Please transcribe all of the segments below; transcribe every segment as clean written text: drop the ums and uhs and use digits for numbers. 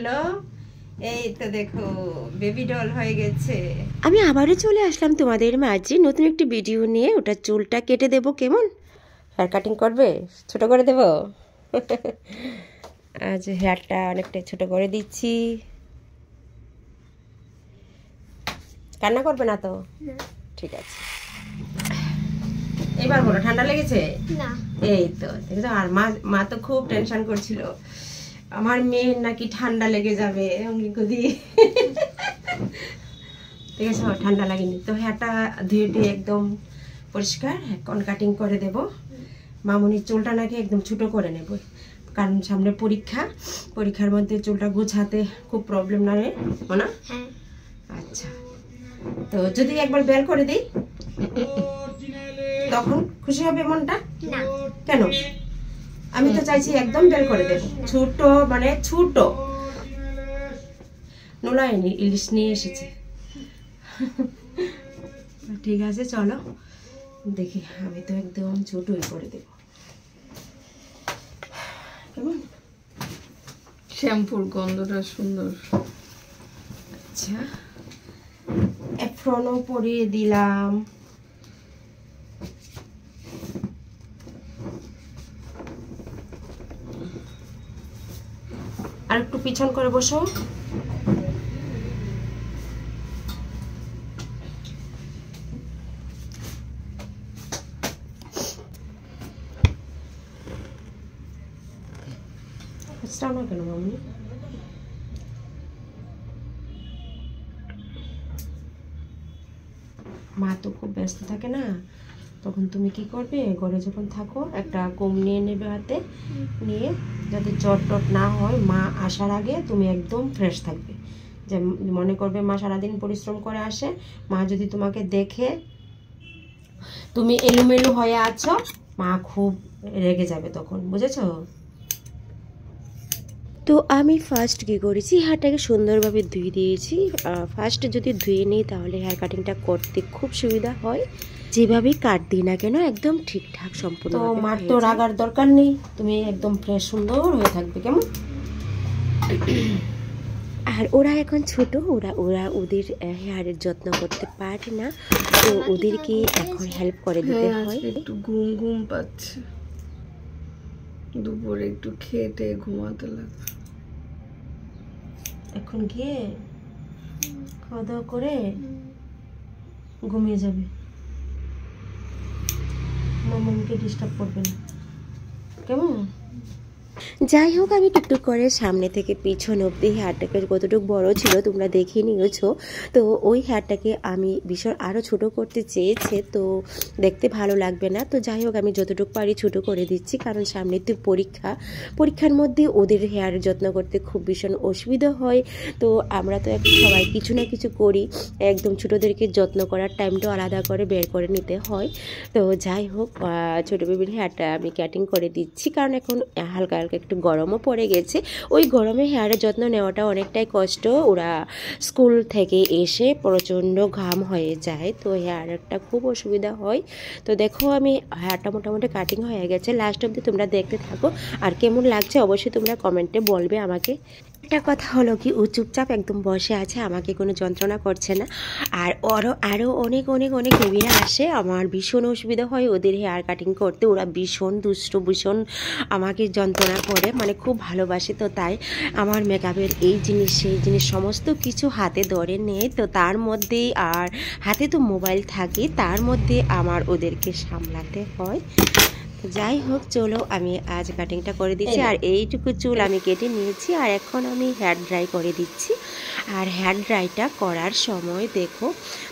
ছিল, এই তো দেখো বেবি ডল হয়ে গেছে। আমি আবারও চলে আসলাম তোমাদের মাঝে নতুন একটি ভিডিও নিয়ে। ওটা চুলটা কেটে দেবো, কেমন হেয়ার কাটিং করবে, ছোট করে দেব। আজ হেয়ারটা অনেকটাই ছোট করে দিচ্ছি। কান্না করবে না তো? ঠিক আছে, এবার বলো ঠান্ডা লেগেছে না? এই তো দেখো, আর মা তো খুব টেনশন করছিল আমার মেয়ের নাকি ঠান্ডা লেগে যাবে অঙ্গিকদি। ঠিক আছে, ঠান্ডা লাগেনি তো। হেয়ারটা ধুয়ে ধুয়ে একদম পরিষ্কার এখন কাটিং করে দেব। মামুনির চুলটা নাকি একদম ছোট করে নেব, কারণ সামনে পরীক্ষার মধ্যে চুলটা গোছাতে খুব প্রবলেম না রে না? আচ্ছা, তো যদি একবার বের করে দিই তখন খুশি হবে মনটা? না। কেন? আমি তো চাইছি একদম বের করে দেব, ছোট মানে ছোট। নোলা ইলিশ নিয়ে এসেছে। ঠিক আছে, চলো দেখি। আমি তো একদম ছোটই করে দেব। কেমন? শ্যাম্পুর গন্ধটা সুন্দর। আচ্ছা, এফ্রনও পরিয়ে দিলাম। আর একটু পিছন করে বসো। না কেন মামনি? মা তো খুব ব্যস্ত থাকে না, তখন তুমি কি করবে, ঘরে যখন থাকো একটা কম নিয়ে নেবে হাতে, নিয়ে যাতে চট টট না হয়, মা আসার আগে তুমি একদম ফ্রেশ থাকবে। যে মনে করবে মা সারাদিন পরিশ্রম করে আসে, মা যদি তোমাকে দেখে তুমি এলোমেলো হয়ে আছো, মা খুব রেগে যাবে তখন, বুঝেছো? তো আমি ফার্স্ট কী করেছি, হেয়ারটাকে সুন্দরভাবে ধুয়ে দিয়েছি। ফার্স্ট যদি ধুয়ে নিই তাহলে হেয়ার কাটিংটা করতে খুব সুবিধা হয়। যেভাবেই কাট দিই না কেন একদম ঠিকঠাক সম্পূর্ণ। তো মার তো রাগার দরকার নেই, তুমি একদম ফ্রেশ সুন্দর হয়ে থাকবে। কেমন? আর ওরা এখন ছোট, ওরা ওদের হেয়ারের যত্ন করতে পারে না, তো ওদেরকে এখন হেল্প করে দিতে হয়। একটু ঘুম ঘুম পাচ্ছে, দুপুরে একটু খেতে ঘুমাতে লাগে। এখন গিয়ে খাওয়া দাওয়া করে ঘুমিয়ে যাবে, মামাকে ডিস্টার্ব করবে না। কেমন? যাই হোক, আমি টুকটুক করে সামনে থেকে পিছন অবধি হেয়ারটাকে কতটুকু বড় ছিল তোমরা দেখে নিয়েছো। তো ওই হেয়ারটাকে আমি ভীষণ আরও ছোট করতে চেয়েছে, তো দেখতে ভালো লাগবে না। তো যাই হোক, আমি যতটুকু পারি ছোট করে দিচ্ছি, কারণ সামনে তো পরীক্ষার মধ্যে ওদের হেয়ারের যত্ন করতে খুব ভীষণ অসুবিধা হয়। তো আমরা তো এখন সবাই কিছু না কিছু করি, একদম ছোটোদেরকে যত্ন করার টাইমটাও আলাদা করে বের করে নিতে হয়। তো যাই হোক, ছোটো বেবির হেয়ারটা আমি কাটিং করে দিচ্ছি, কারণ এখন হালকা হালকা একটু গরমও পড়ে গেছে। ওই গরমে হেয়ারের যত্ন নেওয়াটা অনেকটাই কষ্ট। ওরা স্কুল থেকে এসে প্রচণ্ড ঘাম হয়ে যায়, তো হেয়ারটা খুব অসুবিধা হয়। তো দেখো, আমি হেয়ারটা মোটামুটি কাটিং হয়ে গেছে। লাস্ট অবধি তোমরা দেখতে থাকো, আর কেমন লাগছে অবশ্যই তোমরা কমেন্টে বলবে আমাকে। একটা কথা হলো কি, ও চুপচাপ একদম বসে আছে, আমাকে কোনো যন্ত্রণা করছে না। আর আরও অনেক অনেক অনেক বেবিরা আসে, আমার ভীষণ অসুবিধা হয় ওদের হেয়ার কাটিং করতে। ওরা ভীষণ দুষ্ট, ভীষণ আমাকে যন্ত্রণা করে, মানে খুব ভালোবাসে। তো তাই আমার মেকআপের এই জিনিস সেই জিনিস সমস্ত কিছু হাতে ধরে নেয়। তো তার মধ্যেই, আর হাতে তো মোবাইল থাকে, তার মধ্যে আমার ওদেরকে সামলাতে হয়। যাই হোক, চলো আমি আজ কাটিংটা করে দিচ্ছি। আর এইটুকু চুল আমি কেটে নিয়েছি, আর এখন আমি হেয়ার ড্রাই করে দিচ্ছি। আর হেয়ার ড্রাইটা করার সময় দেখো,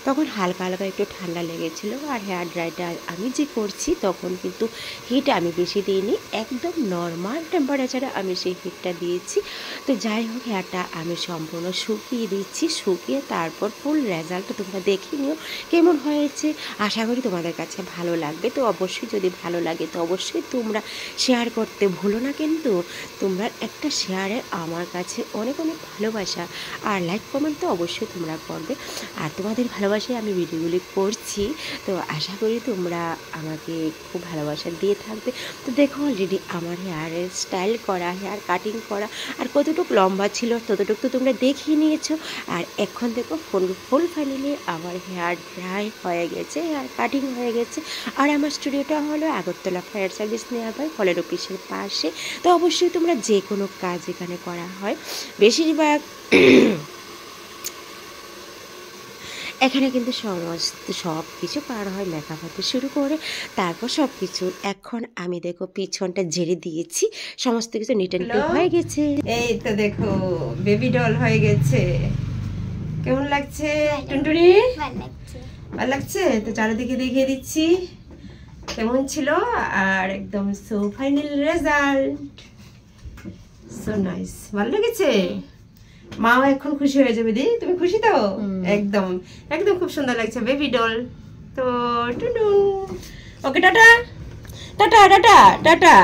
তখন হালকা হালকা একটু ঠান্ডা লেগেছিলো। আর হেয়ার ড্রাইটা আমি যে করছি তখন কিন্তু হিট আমি বেশি দিইনি, একদম নর্মাল টেম্পারেচারে আমি সেই হিটটা দিয়েছি। তো যাই হোক, হেয়ারটা আমি সম্পূর্ণ শুকিয়ে দিচ্ছি, শুকিয়ে তারপর ফুল রেজাল্ট তোমরা দেখে নিও কেমন হয়েছে। আশা করি তোমাদের কাছে ভালো লাগবে। তো অবশ্যই যদি ভালো লাগে তো অবশ্যই তোমরা শেয়ার করতে ভুলো না, কিন্তু তোমরা একটা শেয়ারে আমার কাছে অনেক অনেক ভালোবাসা, আর লাইক কমেন্ট তো অবশ্যই তোমরা করবে। আর তোমাদের ভালোবাসায় আমি ভিডিওগুলি করছি, তো আশা করি তোমরা আমাকে খুব ভালোবাসা দিয়ে থাকবে। তো দেখো অলরেডি আমার হেয়ারের স্টাইল করা, হেয়ার কাটিং করা, আর কতটুকু লম্বা ছিল ততটুকু তো তোমরা দেখিয়ে নিয়েছো। আর এখন দেখো ফুল ফাইনালি আমার হেয়ার ড্রাই হয়ে গেছে, হেয়ার কাটিং হয়ে গেছে। আর আমার স্টুডিওটা হলো Agartala fire service nearby কলের অফিসের পাশে। তো অবশ্যই তোমরা যে কোনো কাজ এখানে করা হয়, বেশিরভাগ এখানে কিন্তু সমস্ত সব কিছু পার হয়, মেকআপ হতে শুরু করে তারপর সব কিছু। এখন আমি দেখো পিছনটা ঝেড়ে দিয়েছি, সমস্ত কিছু নিট অ্যান্ড ক্লিন হয়ে গেছে। এই তো দেখো বেবি ডল হয়ে গেছে। কেমন লাগছে টুনটুনি? ভালো লাগছে? তো চারিদিকে দেখিয়ে দিচ্ছি কেমন ছিল। আর একদম so final result, so nice. ভালো লেগেছে? মাও এখন খুশি হয়ে যাবে। দি তুমি খুশি তো? একদম একদম খুব সুন্দর লাগছে বেবি ডল। তো Tuntun okay tata tata tata tata.